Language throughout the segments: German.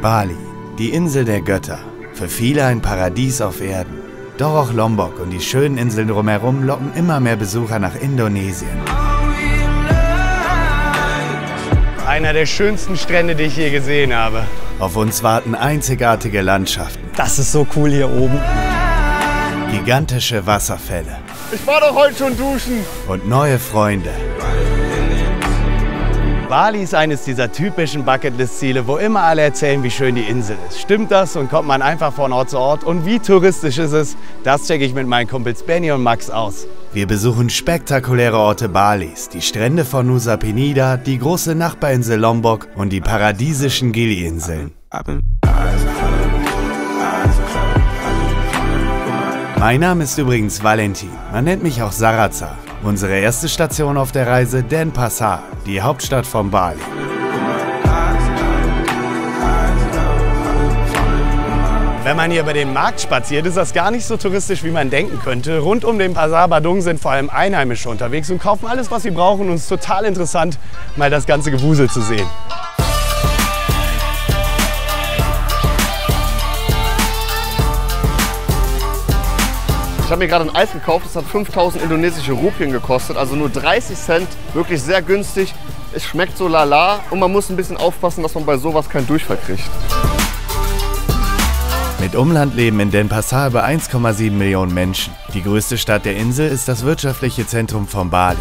Bali, die Insel der Götter. Für viele ein Paradies auf Erden. Doch auch Lombok und die schönen Inseln drumherum locken immer mehr Besucher nach Indonesien. Einer der schönsten Strände, die ich je gesehen habe. Auf uns warten einzigartige Landschaften. Das ist so cool hier oben. Gigantische Wasserfälle. Ich war doch heute schon duschen. Und neue Freunde. Bali ist eines dieser typischen Bucketlist-Ziele, wo immer alle erzählen, wie schön die Insel ist. Stimmt das und kommt man einfach von Ort zu Ort? Und wie touristisch ist es? Das checke ich mit meinen Kumpels Benny und Max aus. Wir besuchen spektakuläre Orte Balis, die Strände von Nusa Penida, die große Nachbarinsel Lombok und die paradiesischen Gili-Inseln. Mein Name ist übrigens Valentin, man nennt mich auch Saraza. Unsere erste Station auf der Reise Denpasar, die Hauptstadt von Bali. Wenn man hier über den Markt spaziert, ist das gar nicht so touristisch, wie man denken könnte. Rund um den Pasar Badung sind vor allem Einheimische unterwegs und kaufen alles, was sie brauchen. Und es ist total interessant, mal das ganze Gewusel zu sehen. Ich habe mir gerade ein Eis gekauft, das hat 5000 indonesische Rupien gekostet, also nur 30 Cent, wirklich sehr günstig. Es schmeckt so lala und man muss ein bisschen aufpassen, dass man bei sowas keinen Durchfall kriegt. Mit Umland leben in Denpasar über 1,7 Millionen Menschen. Die größte Stadt der Insel ist das wirtschaftliche Zentrum von Bali.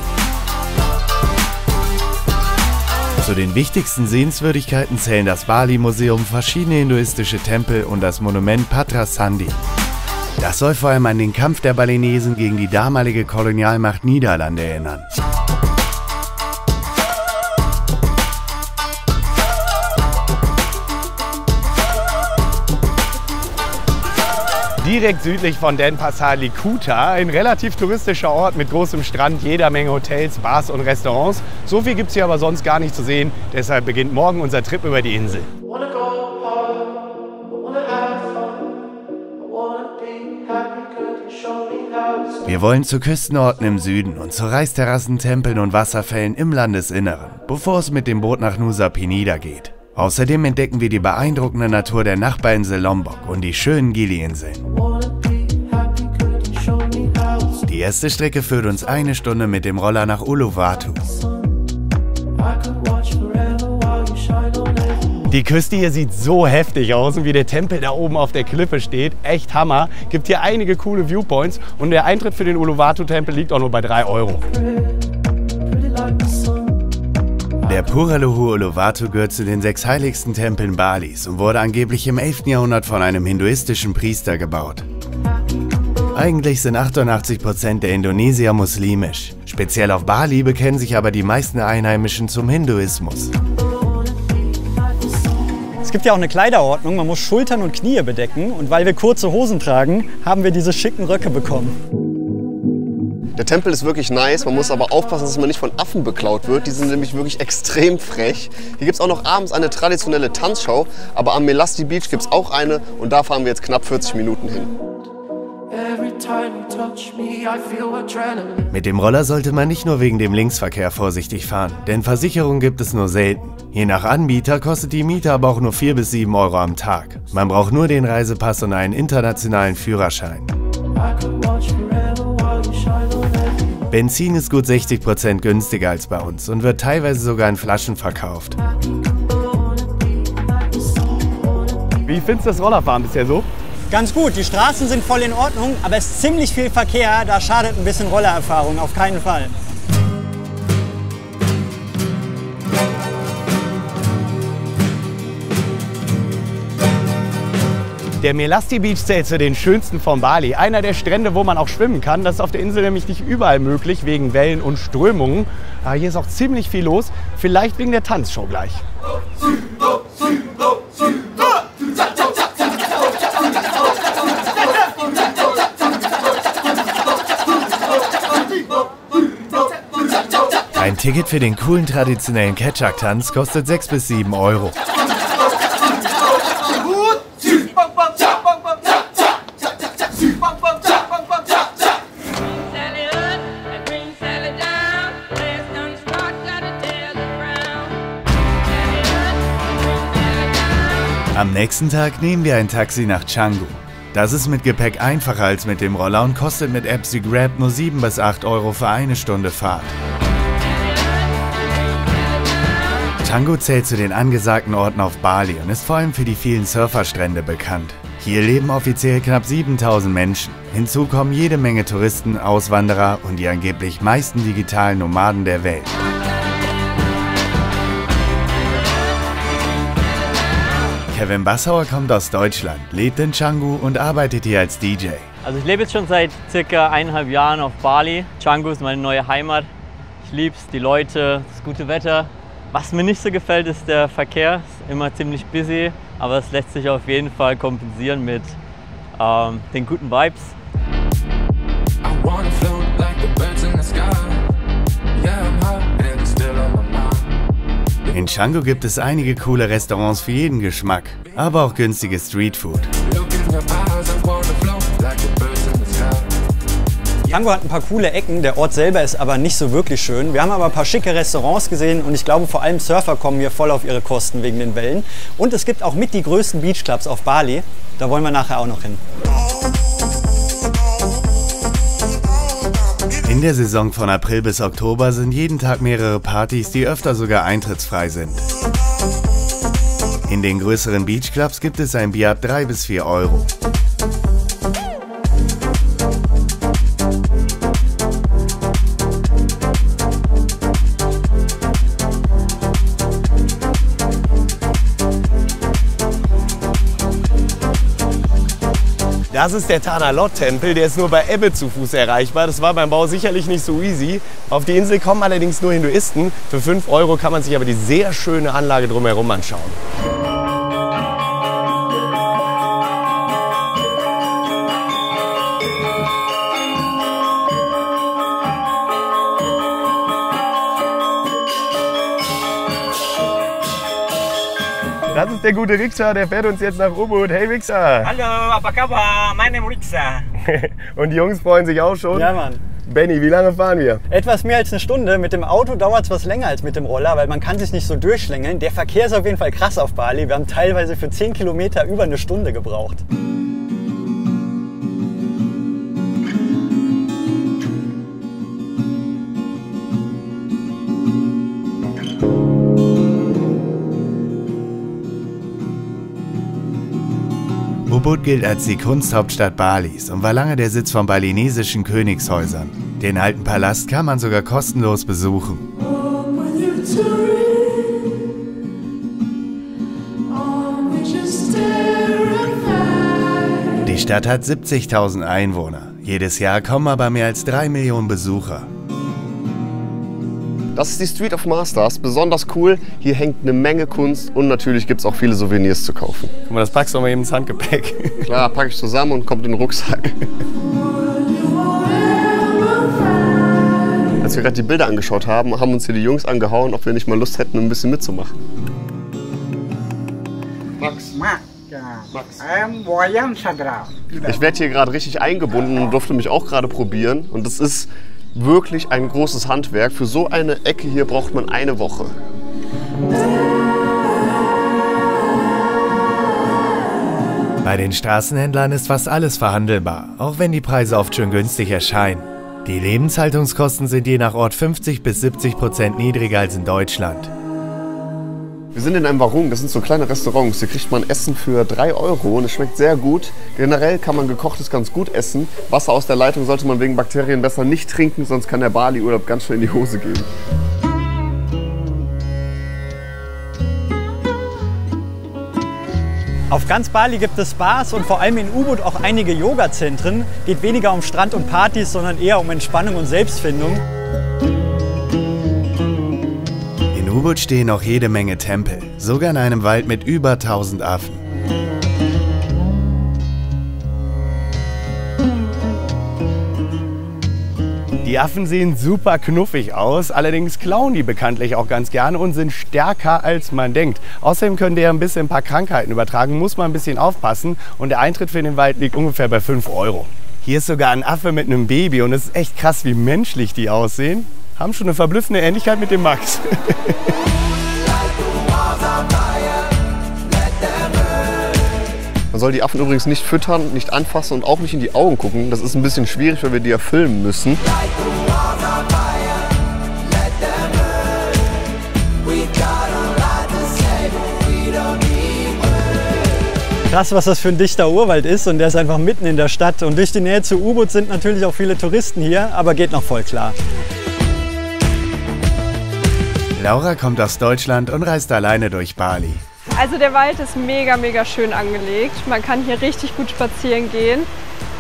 Zu den wichtigsten Sehenswürdigkeiten zählen das Bali-Museum, verschiedene hinduistische Tempel und das Monument Patra Sandi. Das soll vor allem an den Kampf der Balinesen gegen die damalige Kolonialmacht Niederlande erinnern. Direkt südlich von Denpasar liegt Kuta, ein relativ touristischer Ort mit großem Strand, jeder Menge Hotels, Bars und Restaurants. So viel gibt es hier aber sonst gar nicht zu sehen, deshalb beginnt morgen unser Trip über die Insel. Wir wollen zu Küstenorten im Süden und zu Reisterrassen, Tempeln und Wasserfällen im Landesinneren, bevor es mit dem Boot nach Nusa Penida geht. Außerdem entdecken wir die beeindruckende Natur der Nachbarinsel Lombok und die schönen Gili-Inseln. Die erste Strecke führt uns 1 Stunde mit dem Roller nach Uluwatu. Die Küste hier sieht so heftig aus und wie der Tempel da oben auf der Klippe steht, echt Hammer. Gibt hier einige coole Viewpoints und der Eintritt für den Uluwatu-Tempel liegt auch nur bei 3 Euro. Der Puraluhu Uluwatu gehört zu den 6 heiligsten Tempeln Balis und wurde angeblich im 11. Jahrhundert von einem hinduistischen Priester gebaut. Eigentlich sind 88% der Indonesier muslimisch. Speziell auf Bali bekennen sich aber die meisten Einheimischen zum Hinduismus. Es gibt ja auch eine Kleiderordnung, man muss Schultern und Knie bedecken. Und weil wir kurze Hosen tragen, haben wir diese schicken Röcke bekommen. Der Tempel ist wirklich nice, man muss aber aufpassen, dass man nicht von Affen beklaut wird. Die sind nämlich wirklich extrem frech. Hier gibt es auch noch abends eine traditionelle Tanzschau, aber am Melasti Beach gibt es auch eine und da fahren wir jetzt knapp 40 Minuten hin. Mit dem Roller sollte man nicht nur wegen dem Linksverkehr vorsichtig fahren, denn Versicherungen gibt es nur selten. Je nach Anbieter kostet die Miete aber auch nur 4 bis 7 Euro am Tag. Man braucht nur den Reisepass und einen internationalen Führerschein. Benzin ist gut 60% günstiger als bei uns und wird teilweise sogar in Flaschen verkauft. Wie findest du das Rollerfahren bisher so? Ganz gut, die Straßen sind voll in Ordnung, aber es ist ziemlich viel Verkehr, da schadet ein bisschen Rollererfahrung, auf keinen Fall. Der Melasti Beach zählt zu den schönsten von Bali. Einer der Strände, wo man auch schwimmen kann. Das ist auf der Insel nämlich nicht überall möglich, wegen Wellen und Strömungen. Aber hier ist auch ziemlich viel los, vielleicht wegen der Tanzshow gleich. Ein Ticket für den coolen traditionellen Ketchak-Tanz kostet 6 bis 7 Euro. Am nächsten Tag nehmen wir ein Taxi nach Canggu. Das ist mit Gepäck einfacher als mit dem Roller und kostet mit Apps wie Grab nur 7 bis 8 Euro für eine Stunde Fahrt. Canggu zählt zu den angesagten Orten auf Bali und ist vor allem für die vielen Surferstrände bekannt. Hier leben offiziell knapp 7000 Menschen. Hinzu kommen jede Menge Touristen, Auswanderer und die angeblich meisten digitalen Nomaden der Welt. Kevin Bassauer kommt aus Deutschland, lebt in Canggu und arbeitet hier als DJ. Also ich lebe jetzt schon seit circa 1,5 Jahren auf Bali. Canggu ist meine neue Heimat. Ich liebe es, die Leute, das gute Wetter. Was mir nicht so gefällt, ist der Verkehr. Ist immer ziemlich busy, aber es lässt sich auf jeden Fall kompensieren mit den guten Vibes. In Canggu gibt es einige coole Restaurants für jeden Geschmack, aber auch günstiges Streetfood. Canggu hat ein paar coole Ecken, der Ort selber ist aber nicht so wirklich schön. Wir haben aber ein paar schicke Restaurants gesehen und ich glaube vor allem Surfer kommen hier voll auf ihre Kosten wegen den Wellen. Und es gibt auch mit die größten Beachclubs auf Bali, da wollen wir nachher auch noch hin. In der Saison von April bis Oktober sind jeden Tag mehrere Partys, die öfter sogar eintrittsfrei sind. In den größeren Beachclubs gibt es ein Bier ab 3 bis 4 Euro. Das ist der Tanah-Lot-Tempel, der ist nur bei Ebbe zu Fuß erreichbar. Das war beim Bau sicherlich nicht so easy. Auf die Insel kommen allerdings nur Hinduisten. Für 5 Euro kann man sich aber die sehr schöne Anlage drumherum anschauen. Das ist der gute Rikscha, der fährt uns jetzt nach Ubud. Hey Rikscha! Hallo, apa kabar? Mein Name ist Rikscha. Und die Jungs freuen sich auch schon. Ja, Mann. Benny, wie lange fahren wir? Etwas mehr als eine Stunde. Mit dem Auto dauert es was länger als mit dem Roller, weil man kann sich nicht so durchschlängeln. Der Verkehr ist auf jeden Fall krass auf Bali. Wir haben teilweise für 10 Kilometer über eine Stunde gebraucht. Ubud gilt als die Kunsthauptstadt Balis und war lange der Sitz von balinesischen Königshäusern. Den alten Palast kann man sogar kostenlos besuchen. Die Stadt hat 70.000 Einwohner. Jedes Jahr kommen aber mehr als 3 Millionen Besucher. Das ist die Street of Masters, besonders cool. Hier hängt eine Menge Kunst und natürlich gibt es auch viele Souvenirs zu kaufen. Guck mal, das packst du mal eben ins Handgepäck. Klar, packe ich zusammen und kommt in den Rucksack. Als wir gerade die Bilder angeschaut haben, haben uns hier die Jungs angehauen, ob wir nicht mal Lust hätten, ein bisschen mitzumachen. Max. Ich werde hier gerade richtig eingebunden und durfte mich auch gerade probieren. Und das ist wirklich ein großes Handwerk. Für so eine Ecke hier braucht man eine Woche. Bei den Straßenhändlern ist fast alles verhandelbar, auch wenn die Preise oft schon günstig erscheinen. Die Lebenshaltungskosten sind je nach Ort 50 bis 70% niedriger als in Deutschland. Wir sind in einem Warung, das sind so kleine Restaurants. Hier kriegt man Essen für 3 Euro und es schmeckt sehr gut. Generell kann man gekochtes ganz gut essen. Wasser aus der Leitung sollte man wegen Bakterien besser nicht trinken, sonst kann der Bali-Urlaub ganz schnell in die Hose gehen. Auf ganz Bali gibt es Bars und vor allem in Ubud auch einige Yoga-Zentren. Geht weniger um Strand und Partys, sondern eher um Entspannung und Selbstfindung. In Ubud stehen auch jede Menge Tempel, sogar in einem Wald mit über 1000 Affen. Die Affen sehen super knuffig aus, allerdings klauen die bekanntlich auch ganz gerne und sind stärker als man denkt. Außerdem können die ja ein paar Krankheiten übertragen, muss man ein bisschen aufpassen und der Eintritt für den Wald liegt ungefähr bei 5 Euro. Hier ist sogar ein Affe mit einem Baby und es ist echt krass, wie menschlich die aussehen. Haben schon eine verblüffende Ähnlichkeit mit dem Max. Man soll die Affen übrigens nicht füttern, nicht anfassen und auch nicht in die Augen gucken. Das ist ein bisschen schwierig, weil wir die ja filmen müssen. Krass, was das für ein dichter Urwald ist und der ist einfach mitten in der Stadt. Und durch die Nähe zu U-Boot sind natürlich auch viele Touristen hier, aber geht noch voll klar. Laura kommt aus Deutschland und reist alleine durch Bali. Also der Wald ist mega, mega schön angelegt. Man kann hier richtig gut spazieren gehen.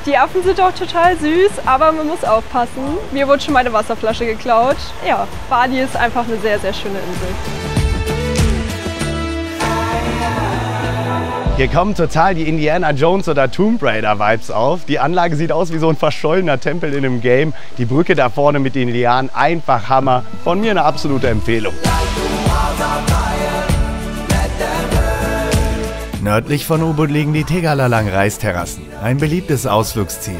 Die Affen sind auch total süß, aber man muss aufpassen. Mir wurde schon meine Wasserflasche geklaut. Ja, Bali ist einfach eine sehr, sehr schöne Insel. Hier kommen total die Indiana Jones oder Tomb Raider Vibes auf. Die Anlage sieht aus wie so ein verschollener Tempel in einem Game. Die Brücke da vorne mit den Lianen, einfach Hammer. Von mir eine absolute Empfehlung. Nördlich von Ubud liegen die Tegalalang Reisterrassen, ein beliebtes Ausflugsziel.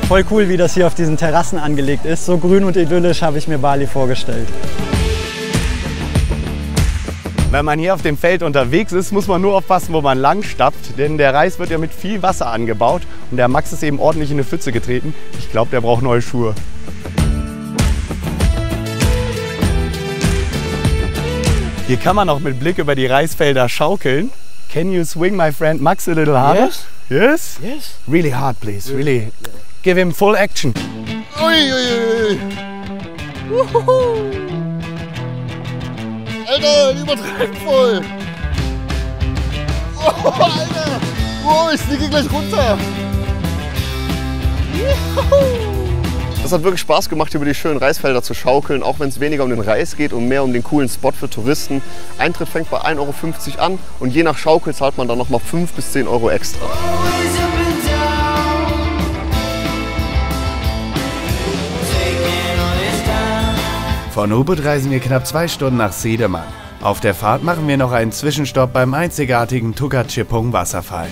Voll cool, wie das hier auf diesen Terrassen angelegt ist. So grün und idyllisch habe ich mir Bali vorgestellt. Wenn man hier auf dem Feld unterwegs ist, muss man nur aufpassen, wo man lang stapft, denn der Reis wird ja mit viel Wasser angebaut und der Max ist eben ordentlich in eine Pfütze getreten. Ich glaube, der braucht neue Schuhe. Hier kann man auch mit Blick über die Reisfelder schaukeln. Can you swing my friend Max a little harder? Yes. Yes? Yes. Really hard, please. Really. Give him full action. Uiuiui. Alter, übertreibt voll. Oh, Alter. Oh, ich fliege gleich runter. Es hat wirklich Spaß gemacht, hier über die schönen Reisfelder zu schaukeln, auch wenn es weniger um den Reis geht und mehr um den coolen Spot für Touristen. Eintritt fängt bei 1,50 € an und je nach Schaukel zahlt man dann nochmal 5 bis 10 € extra. Von Ubud reisen wir knapp 2 Stunden nach Sedeman. Auf der Fahrt machen wir noch einen Zwischenstopp beim einzigartigen Tukar Chepong Wasserfall.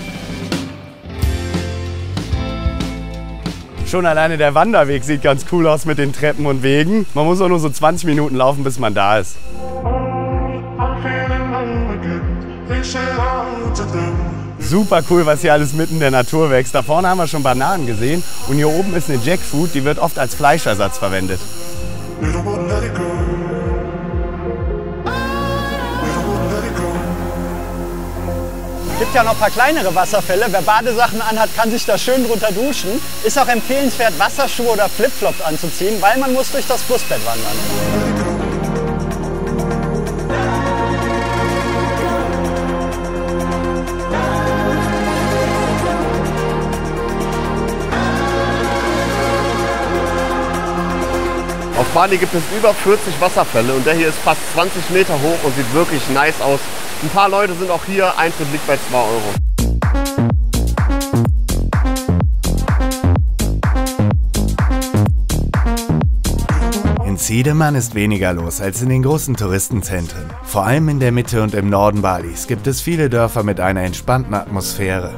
Schon alleine der Wanderweg sieht ganz cool aus mit den Treppen und Wegen. Man muss auch nur so 20 Minuten laufen, bis man da ist. Super cool, was hier alles mitten in der Natur wächst. Da vorne haben wir schon Bananen gesehen und hier oben ist eine Jackfruit, die wird oft als Fleischersatz verwendet. Es gibt ja noch ein paar kleinere Wasserfälle. Wer Badesachen anhat, kann sich da schön drunter duschen. Ist auch empfehlenswert, Wasserschuhe oder Flipflops anzuziehen, weil man muss durch das Flussbett wandern. Auf Bali gibt es über 40 Wasserfälle und der hier ist fast 20 Meter hoch und sieht wirklich nice aus. Ein paar Leute sind auch hier, Eintritt liegt bei 2 €. In Sedeman ist weniger los als in den großen Touristenzentren. Vor allem in der Mitte und im Norden Balis gibt es viele Dörfer mit einer entspannten Atmosphäre.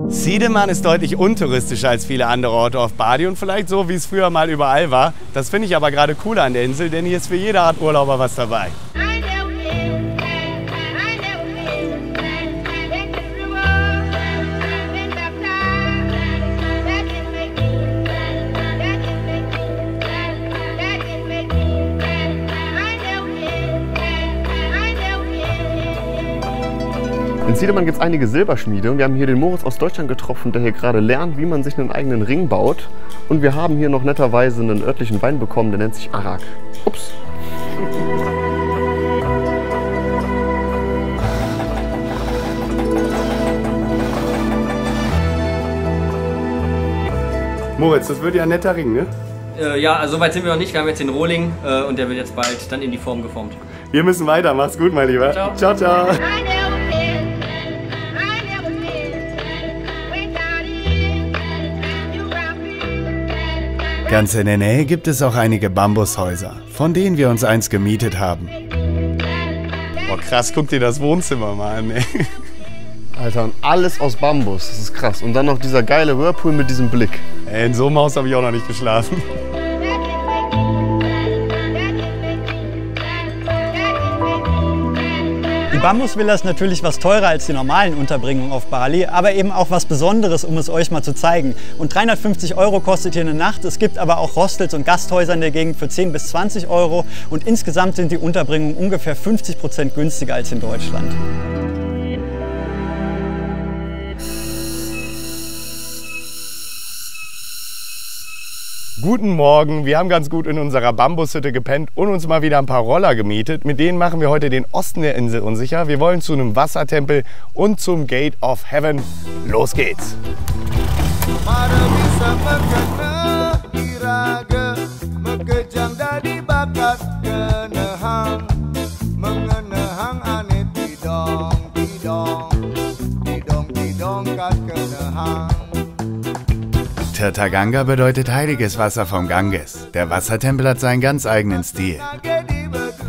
Sedeman ist deutlich untouristischer als viele andere Orte auf Bali und vielleicht so, wie es früher mal überall war. Das finde ich aber gerade cooler an der Insel, denn hier ist für jede Art Urlauber was dabei. In Sedeman gibt es einige Silberschmiede und wir haben hier den Moritz aus Deutschland getroffen, der hier gerade lernt, wie man sich einen eigenen Ring baut. Und wir haben hier noch netterweise einen örtlichen Wein bekommen, der nennt sich Arak. Ups. Moritz, das wird ja ein netter Ring, ne? Ja, also so weit sind wir noch nicht. Wir haben jetzt den Rohling und der wird jetzt bald dann in die Form geformt. Wir müssen weiter. Mach's gut, mein Lieber. Ciao. Ciao, ciao. Ganz in der Nähe gibt es auch einige Bambushäuser, von denen wir uns eins gemietet haben. Boah, krass, guck dir das Wohnzimmer mal an, ey. Alter, und alles aus Bambus. Das ist krass. Und dann noch dieser geile Whirlpool mit diesem Blick. Ey, in so einem Haus habe ich auch noch nicht geschlafen. Die Bambusvilla ist natürlich was teurer als die normalen Unterbringungen auf Bali, aber eben auch was Besonderes, um es euch mal zu zeigen. Und 350 € kostet hier eine Nacht. Es gibt aber auch Hostels und Gasthäuser in der Gegend für 10 bis 20 € und insgesamt sind die Unterbringungen ungefähr 50% günstiger als in Deutschland. Guten Morgen, wir haben ganz gut in unserer Bambushütte gepennt und uns mal wieder ein paar Roller gemietet. Mit denen machen wir heute den Osten der Insel unsicher. Wir wollen zu einem Wassertempel und zum Gate of Heaven. Los geht's! Tirtaganga bedeutet heiliges Wasser vom Ganges. Der Wassertempel hat seinen ganz eigenen Stil.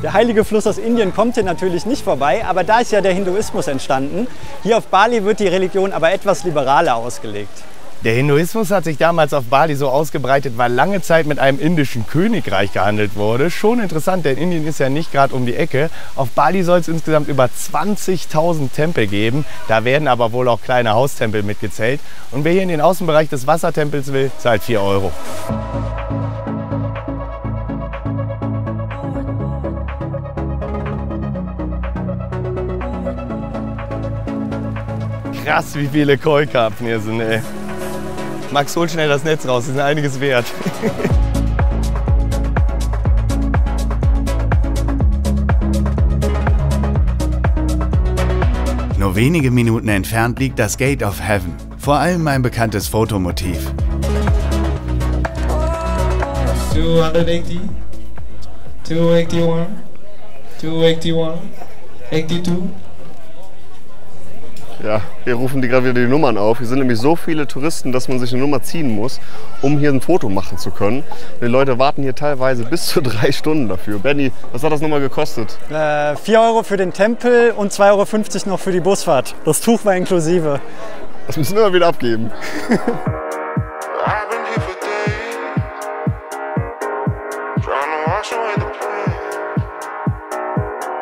Der heilige Fluss aus Indien kommt hier natürlich nicht vorbei, aber da ist ja der Hinduismus entstanden. Hier auf Bali wird die Religion aber etwas liberaler ausgelegt. Der Hinduismus hat sich damals auf Bali so ausgebreitet, weil lange Zeit mit einem indischen Königreich gehandelt wurde. Schon interessant, denn Indien ist ja nicht gerade um die Ecke. Auf Bali soll es insgesamt über 20.000 Tempel geben. Da werden aber wohl auch kleine Haustempel mitgezählt. Und wer hier in den Außenbereich des Wassertempels will, zahlt 4 €. Krass, wie viele Koi-Karpfen hier sind, ey. Max, hol schnell das Netz raus, die sind einiges wert. Nur wenige Minuten entfernt liegt das Gate of Heaven. Vor allem ein bekanntes Fotomotiv. 280, 281, 281, 82. Ja, hier rufen die gerade wieder die Nummern auf. Hier sind nämlich so viele Touristen, dass man sich eine Nummer ziehen muss, um hier ein Foto machen zu können. Und die Leute warten hier teilweise bis zu 3 Stunden dafür. Benny, was hat das nochmal gekostet? 4 € für den Tempel und 2,50 € noch für die Busfahrt. Das Tuch war inklusive. Das müssen wir mal wieder abgeben.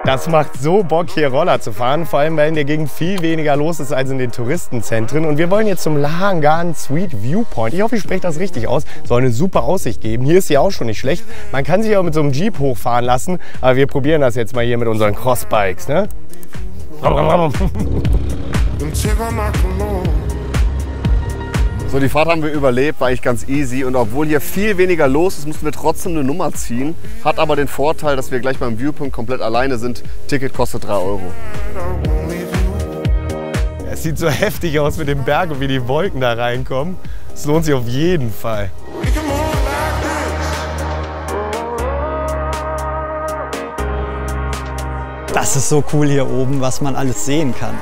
Das macht so Bock, hier Roller zu fahren, vor allem weil in der Gegend viel weniger los ist als in den Touristenzentren. Und wir wollen jetzt zum Lahangan Sweet Viewpoint. Ich hoffe, ich spreche das richtig aus. Soll eine super Aussicht geben. Hier ist sie auch schon nicht schlecht. Man kann sich auch mit so einem Jeep hochfahren lassen, aber wir probieren das jetzt mal hier mit unseren Crossbikes, ne? So, die Fahrt haben wir überlebt, war eigentlich ganz easy. Und obwohl hier viel weniger los ist, mussten wir trotzdem eine Nummer ziehen. Hat aber den Vorteil, dass wir gleich beim Viewpoint komplett alleine sind. Ticket kostet 3 €. Es sieht so heftig aus mit dem Berg und wie die Wolken da reinkommen. Es lohnt sich auf jeden Fall. Das ist so cool hier oben, was man alles sehen kann.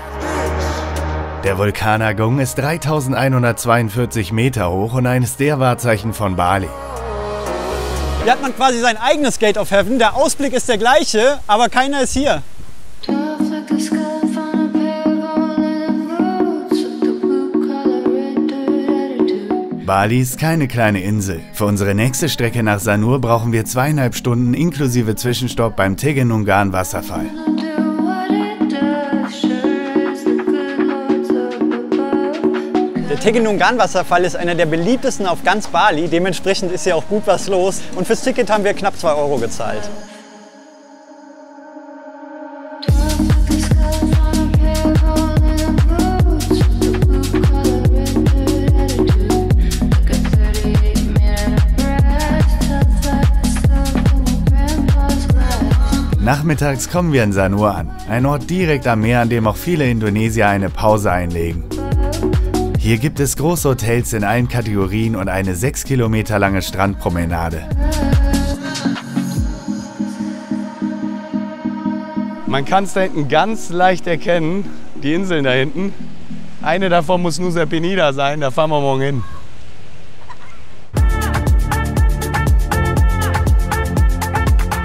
Der Vulkan Agung ist 3142 Meter hoch und eines der Wahrzeichen von Bali. Hier hat man quasi sein eigenes Gate of Heaven. Der Ausblick ist der gleiche, aber keiner ist hier. Bali ist keine kleine Insel. Für unsere nächste Strecke nach Sanur brauchen wir 2,5 Stunden inklusive Zwischenstopp beim Tegenungan Wasserfall. Der Tegenungan Wasserfall ist einer der beliebtesten auf ganz Bali. Dementsprechend ist hier auch gut was los. Und fürs Ticket haben wir knapp 2 € gezahlt. Nachmittags kommen wir in Sanur an, ein Ort direkt am Meer, an dem auch viele Indonesier eine Pause einlegen. Hier gibt es große Hotels in allen Kategorien und eine 6 Kilometer lange Strandpromenade. Man kann es da hinten ganz leicht erkennen, die Inseln da hinten. Eine davon muss Nusa Penida sein, da fahren wir morgen hin.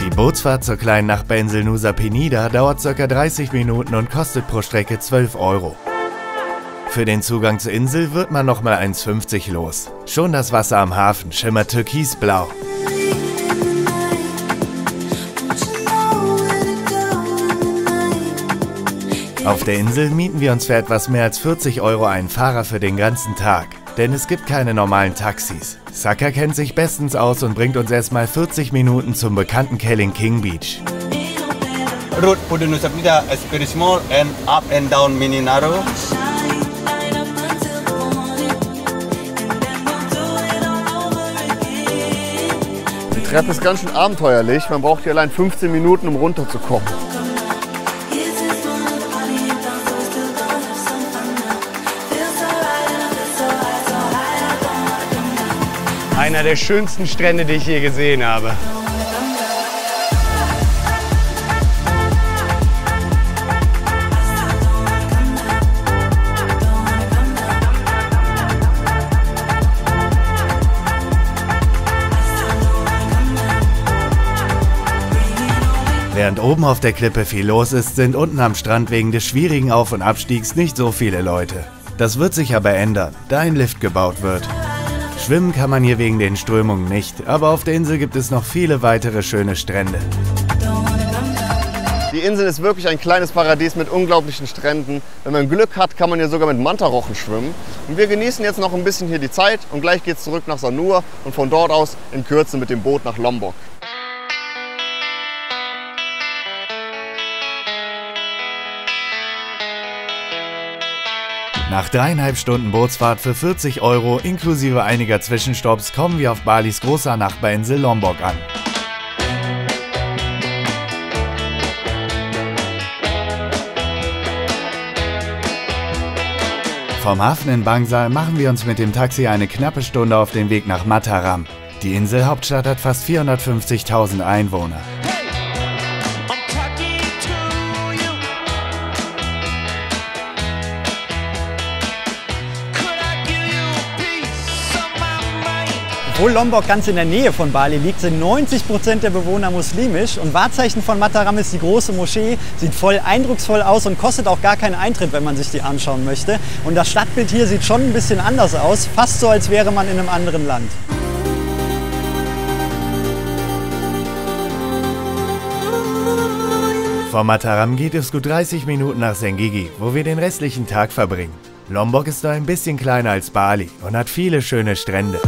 Die Bootsfahrt zur kleinen Nachbarinsel Nusa Penida dauert ca. 30 Minuten und kostet pro Strecke 12 €. Für den Zugang zur Insel wird man nochmal 1,50 los. Schon das Wasser am Hafen schimmert türkisblau. Auf der Insel mieten wir uns für etwas mehr als 40 € einen Fahrer für den ganzen Tag. Denn es gibt keine normalen Taxis. Saka kennt sich bestens aus und bringt uns erstmal 40 Minuten zum bekannten Keling King Beach. Route for the Nusa Penida is very small and up and down mini narrow. Die Treppe ist ganz schön abenteuerlich. Man braucht hier allein 15 Minuten, um runterzukommen. Einer der schönsten Strände, die ich je gesehen habe. Während oben auf der Klippe viel los ist, sind unten am Strand wegen des schwierigen Auf- und Abstiegs nicht so viele Leute. Das wird sich aber ändern, da ein Lift gebaut wird. Schwimmen kann man hier wegen den Strömungen nicht, aber auf der Insel gibt es noch viele weitere schöne Strände. Die Insel ist wirklich ein kleines Paradies mit unglaublichen Stränden. Wenn man Glück hat, kann man hier sogar mit Mantarochen schwimmen. Und wir genießen jetzt noch ein bisschen hier die Zeit und gleich geht es zurück nach Sanur und von dort aus in Kürze mit dem Boot nach Lombok. Nach 3,5 Stunden Bootsfahrt für 40 € inklusive einiger Zwischenstopps kommen wir auf Balis großer Nachbarinsel Lombok an. Vom Hafen in Bangsal machen wir uns mit dem Taxi eine knappe Stunde auf den Weg nach Mataram. Die Inselhauptstadt hat fast 450.000 Einwohner. Obwohl Lombok ganz in der Nähe von Bali liegt, sind 90% der Bewohner muslimisch und Wahrzeichen von Mataram ist die große Moschee, sieht voll eindrucksvoll aus und kostet auch gar keinen Eintritt, wenn man sich die anschauen möchte. Und das Stadtbild hier sieht schon ein bisschen anders aus, fast so, als wäre man in einem anderen Land. Von Mataram geht es gut 30 Minuten nach Senggigi, wo wir den restlichen Tag verbringen. Lombok ist nur ein bisschen kleiner als Bali und hat viele schöne Strände.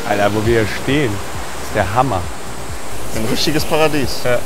Alter, wo wir hier stehen, ist der Hammer. Ein richtiges Paradies. Ja.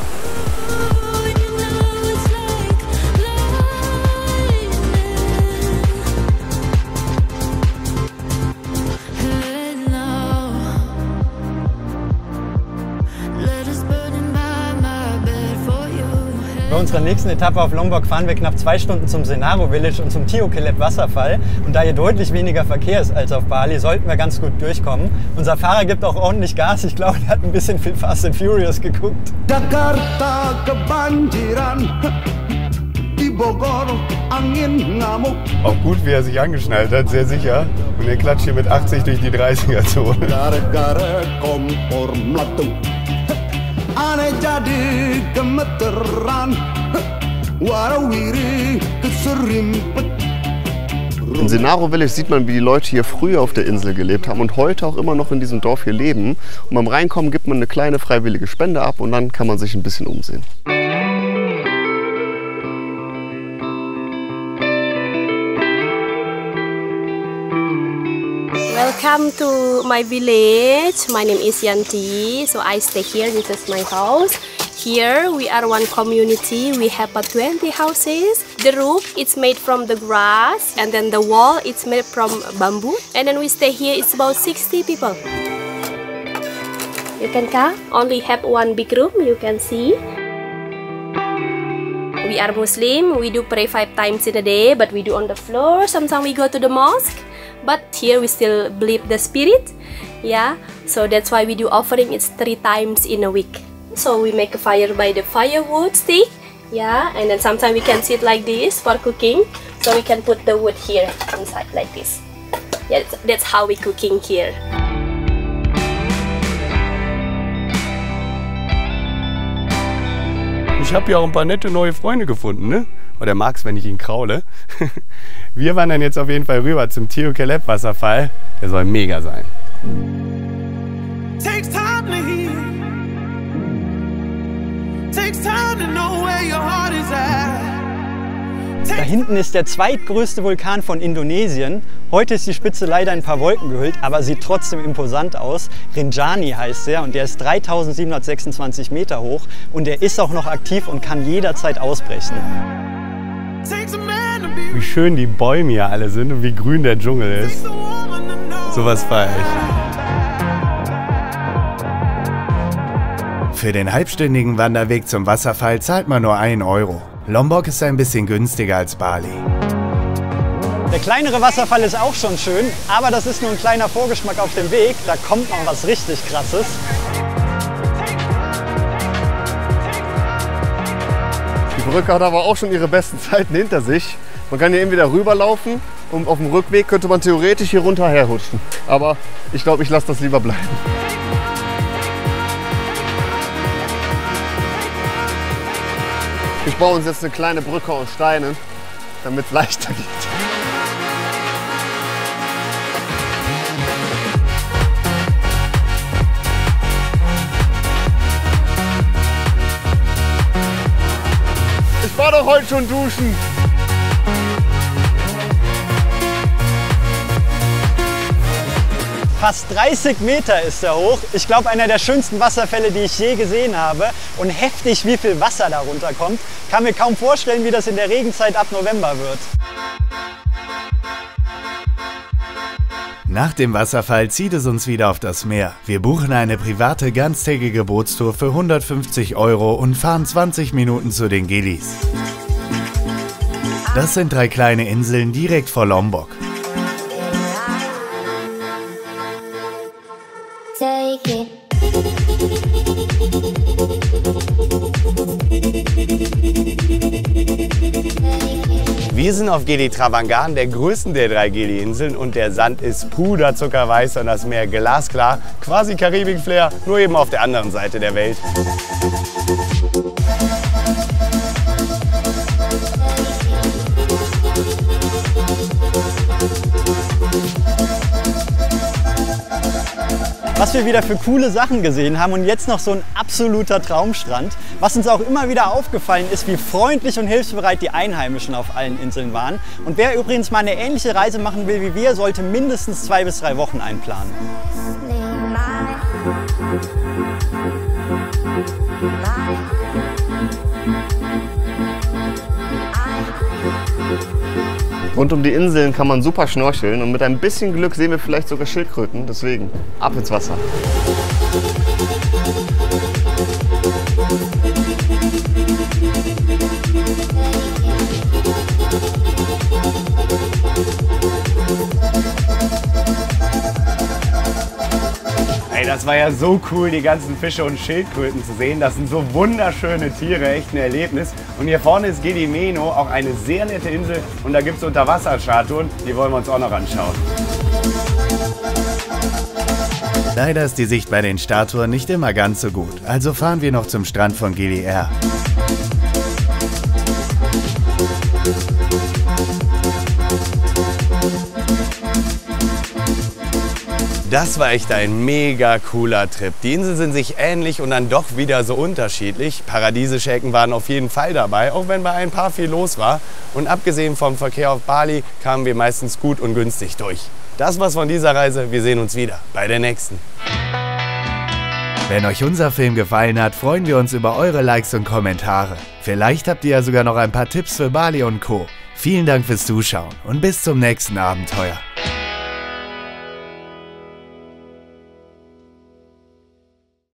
Bei unserer nächsten Etappe auf Lombok fahren wir knapp 2 Stunden zum Senaro Village und zum Tio Kelet Wasserfall. Und da hier deutlich weniger Verkehr ist als auf Bali, sollten wir ganz gut durchkommen. Unser Fahrer gibt auch ordentlich Gas. Ich glaube, er hat ein bisschen viel Fast and Furious geguckt. Jakarta kebanjiran, di Bogor angin ngamuk. Auch gut, wie er sich angeschnallt hat, sehr sicher. Und er klatscht hier mit 80 durch die 30er-Zone. Gara-gara kompor meletup. Aneh jadi gemeteran, warawiri keserimpet. In Senaro Village sieht man, wie die Leute hier früher auf der Insel gelebt haben und heute auch immer noch in diesem Dorf hier leben. Und beim Reinkommen gibt man eine kleine freiwillige Spende ab und dann kann man sich ein bisschen umsehen. Welcome to my village. My name is Yanti. So I stay here. This is my house. Here we are one community. We have 20 houses. The roof is made from the grass, and then the wall is made from bamboo. And then we stay here. It's about 60 people. You can come. Only have one big room. You can see. We are Muslim. We do pray 5 times in a day, but we do on the floor. Sometimes we go to the mosque. But here we still believe the spirit, yeah. So that's why we do offering. It's 3 times in a week. So we make a fire by the firewood stick, yeah. And then sometimes we can sit like this for cooking. So we can put the wood here inside like this. Yeah, that's how we cooking here. Ich habe ja auch ein paar nette neue Freunde gefunden, ne? Oder mag's, wenn ich ihn kraule. Wir wandern jetzt auf jeden Fall rüber zum Tio Keleb Wasserfall. Der soll mega sein. Takes time to heal. Takes time to know where your heart is at. Da hinten ist der zweitgrößte Vulkan von Indonesien. Heute ist die Spitze leider in ein paar Wolken gehüllt, aber sieht trotzdem imposant aus. Rinjani heißt er und der ist 3726 Meter hoch und der ist auch noch aktiv und kann jederzeit ausbrechen. Wie schön die Bäume hier alle sind und wie grün der Dschungel ist. Sowas feier ich. Für den halbstündigen Wanderweg zum Wasserfall zahlt man nur 1 Euro. Lombok ist ein bisschen günstiger als Bali. Der kleinere Wasserfall ist auch schon schön, aber das ist nur ein kleiner Vorgeschmack auf dem Weg. Da kommt noch was richtig Krasses. Die Brücke hat aber auch schon ihre besten Zeiten hinter sich. Man kann hier eben wieder rüberlaufen und auf dem Rückweg könnte man theoretisch hier runter herrutschen. Aber ich glaube, ich lasse das lieber bleiben. Ich baue uns jetzt eine kleine Brücke aus Steinen, damit es leichter geht. Ich war doch heute schon duschen. Fast 30 Meter ist er hoch. Ich glaube, einer der schönsten Wasserfälle, die ich je gesehen habe. Und heftig, wie viel Wasser da runterkommt. Kann mir kaum vorstellen, wie das in der Regenzeit ab November wird. Nach dem Wasserfall zieht es uns wieder auf das Meer. Wir buchen eine private ganztägige Bootstour für 150 Euro und fahren 20 Minuten zu den Gilis. Das sind 3 kleine Inseln direkt vor Lombok. Wir sind auf Gili Trawangan, der größten der 3 Gili-Inseln, und der Sand ist puderzuckerweiß und das Meer glasklar. Quasi Karibik-Flair, nur eben auf der anderen Seite der Welt. Was wir wieder für coole Sachen gesehen haben und jetzt noch so ein absoluter Traumstrand. Was uns auch immer wieder aufgefallen ist, wie freundlich und hilfsbereit die Einheimischen auf allen Inseln waren. Und wer übrigens mal eine ähnliche Reise machen will wie wir, sollte mindestens 2 bis 3 Wochen einplanen. Rund um die Inseln kann man super schnorcheln und mit ein bisschen Glück sehen wir vielleicht sogar Schildkröten. Deswegen ab ins Wasser. Ey, das war ja so cool, die ganzen Fische und Schildkröten zu sehen. Das sind so wunderschöne Tiere, echt ein Erlebnis. Und hier vorne ist Gili Meno, auch eine sehr nette Insel. Und da gibt es Unterwasserstatuen, die wollen wir uns auch noch anschauen. Leider ist die Sicht bei den Statuen nicht immer ganz so gut. Also fahren wir noch zum Strand von Gili Air. Das war echt ein mega cooler Trip. Die Inseln sind sich ähnlich und dann doch wieder so unterschiedlich. Paradiesische Ecken waren auf jeden Fall dabei, auch wenn bei ein paar viel los war. Und abgesehen vom Verkehr auf Bali kamen wir meistens gut und günstig durch. Das war's von dieser Reise. Wir sehen uns wieder bei der nächsten. Wenn euch unser Film gefallen hat, freuen wir uns über eure Likes und Kommentare. Vielleicht habt ihr ja sogar noch ein paar Tipps für Bali und Co. Vielen Dank fürs Zuschauen und bis zum nächsten Abenteuer.